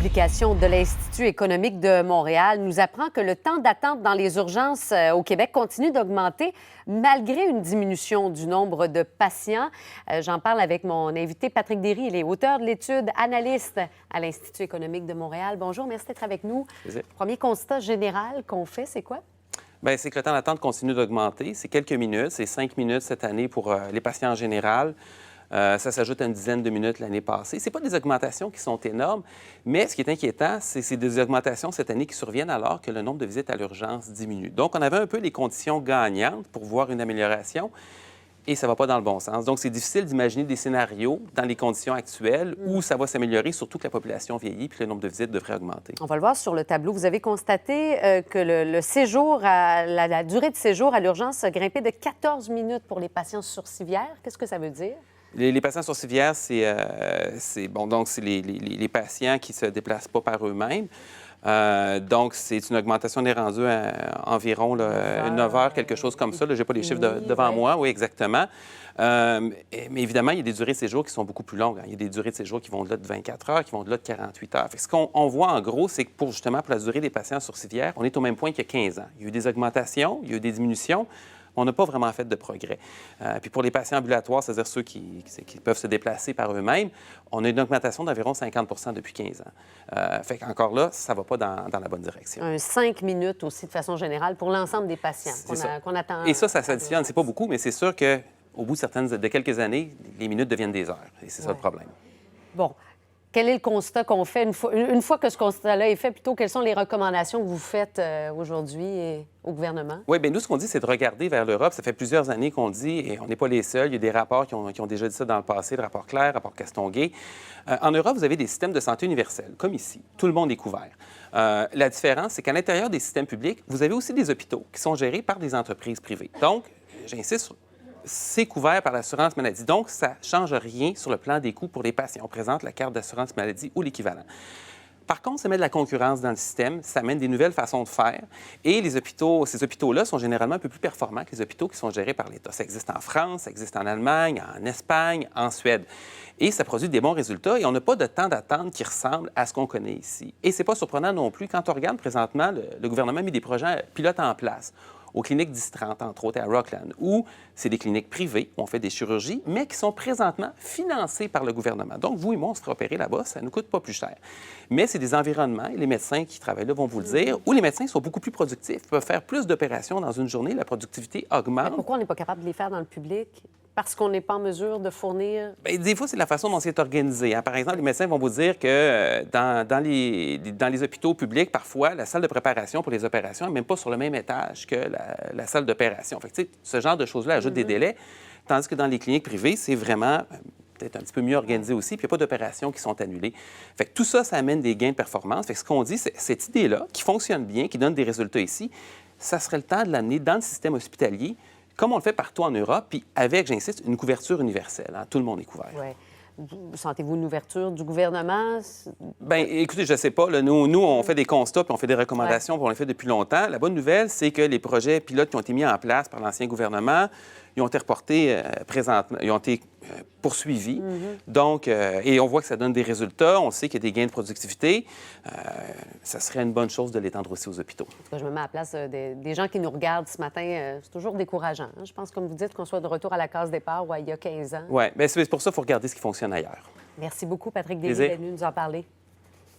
publication de l'Institut économique de Montréal nous apprend que le temps d'attente dans les urgences au Québec continue d'augmenter malgré une diminution du nombre de patients. J'en parle avec mon invité Patrick Derry. Il est auteur de l'étude, analyste à l'Institut économique de Montréal. Bonjour, merci d'être avec nous. Premier constat général qu'on fait, c'est quoi? Bien, c'est que le temps d'attente continue d'augmenter. C'est quelques minutes, c'est 5 minutes cette année pour les patients en général. Ça s'ajoute à une dizaine de minutes l'année passée. Ce pas des augmentations qui sont énormes, mais ce qui est inquiétant, c'est des augmentations cette année qui surviennent alors que le nombre de visites à l'urgence diminue. Donc, on avait un peu les conditions gagnantes pour voir une amélioration et ça ne va pas dans le bon sens. Donc, c'est difficile d'imaginer des scénarios dans les conditions actuelles où ça va s'améliorer, surtout que la population vieillit puis le nombre de visites devrait augmenter. On va le voir sur le tableau. Vous avez constaté que le séjour, la durée de séjour à l'urgence a grimpé de 14 minutes pour les patients sourcilières. Qu'est-ce que ça veut dire? Les patients sourcilières, c'est les patients qui ne se déplacent pas par eux-mêmes. Donc, c'est une augmentation des rendus à environ 9 heures, quelque chose comme ça. Je n'ai pas les chiffres devant moi. Oui, exactement. Mais évidemment, il y a des durées de séjour qui sont beaucoup plus longues. Il y a des durées de séjour qui vont de là de 24 heures, qui vont de là de 48 heures. Fait que ce qu'on voit, en gros, c'est que pour la durée des patients sourcilières, on est au même point qu'il y a 15 ans. Il y a eu des augmentations, il y a eu des diminutions. On n'a pas vraiment fait de progrès. Puis pour les patients ambulatoires, c'est-à-dire ceux qui peuvent se déplacer par eux-mêmes, on a une augmentation d'environ 50 depuis 15 ans. Fait qu'encore là, ça ne va pas dans la bonne direction. 5 minutes aussi, de façon générale, pour l'ensemble des patients qu'on attend. Et ça s'additionne. C'est pas beaucoup, mais c'est sûr qu'au bout de quelques années, les minutes deviennent des heures. Et c'est ça le problème. Bon. Quel est le constat qu'on fait une fois que ce constat-là est fait? Plutôt, quelles sont les recommandations que vous faites aujourd'hui au gouvernement? Oui, bien nous, ce qu'on dit, c'est de regarder vers l'Europe. Ça fait plusieurs années qu'on le dit, et on n'est pas les seuls. Il y a des rapports qui ont déjà dit ça dans le passé, le rapport Claire, le rapport Castonguay. En Europe, vous avez des systèmes de santé universels, comme ici. Tout le monde est couvert. La différence, c'est qu'à l'intérieur des systèmes publics, vous avez aussi des hôpitaux qui sont gérés par des entreprises privées. Donc, j'insiste sur c'est couvert par l'assurance maladie. Donc, ça ne change rien sur le plan des coûts pour les patients. On présente la carte d'assurance maladie ou l'équivalent. Par contre, ça met de la concurrence dans le système, ça amène des nouvelles façons de faire. Et ces hôpitaux-là sont généralement un peu plus performants que les hôpitaux qui sont gérés par l'État. Ça existe en France, ça existe en Allemagne, en Espagne, en Suède. Et ça produit des bons résultats et on n'a pas de temps d'attente qui ressemble à ce qu'on connaît ici. Et c'est pas surprenant non plus. Quand on regarde présentement, le gouvernement a mis des projets pilotes en place aux cliniques 10-30, entre autres, à Rockland, où c'est des cliniques privées où on fait des chirurgies, mais qui sont présentement financées par le gouvernement. Donc, vous et moi, on se fera opérer là-bas, ça ne nous coûte pas plus cher. Mais c'est des environnements, et les médecins qui travaillent là vont vous le dire, où les médecins sont beaucoup plus productifs, peuvent faire plus d'opérations dans une journée, la productivité augmente. Mais pourquoi on n'est pas capable de les faire dans le public? Parce qu'on n'est pas en mesure de fournir... Bien, des fois, c'est la façon dont c'est organisé. Par exemple, les médecins vont vous dire que dans les hôpitaux publics, parfois, la salle de préparation pour les opérations n'est même pas sur le même étage que la salle d'opération. Fait que, ce genre de choses-là ajoute des délais, tandis que dans les cliniques privées, c'est vraiment peut-être un petit peu mieux organisé aussi, puis il n'y a pas d'opérations qui sont annulées. Fait que tout ça, ça amène des gains de performance. Fait que ce qu'on dit, c'est cette idée-là, qui fonctionne bien, qui donne des résultats ici, ça serait le temps de l'amener dans le système hospitalier, comme on le fait partout en Europe, puis avec, j'insiste, une couverture universelle. Hein? Tout le monde est couvert. Oui. Sentez-vous une ouverture du gouvernement? Bien, écoutez, je ne sais pas. Là, nous, on fait des constats puis on fait des recommandations, puis on les fait depuis longtemps. La bonne nouvelle, c'est que les projets pilotes qui ont été mis en place par l'ancien gouvernement, ils ont été reportés présentement, ils ont été poursuivis. Donc, et on voit que ça donne des résultats. On sait qu'il y a des gains de productivité. Ça serait une bonne chose de l'étendre aussi aux hôpitaux. En tout cas, je me mets à la place des gens qui nous regardent ce matin. C'est toujours décourageant. Hein? Je pense, comme vous dites, qu'on soit de retour à la case départ où il y a 15 ans. Oui, bien c'est pour ça qu'il faut regarder ce qui fonctionne ailleurs. Merci beaucoup, Patrick Derry, d'être venu nous en parler.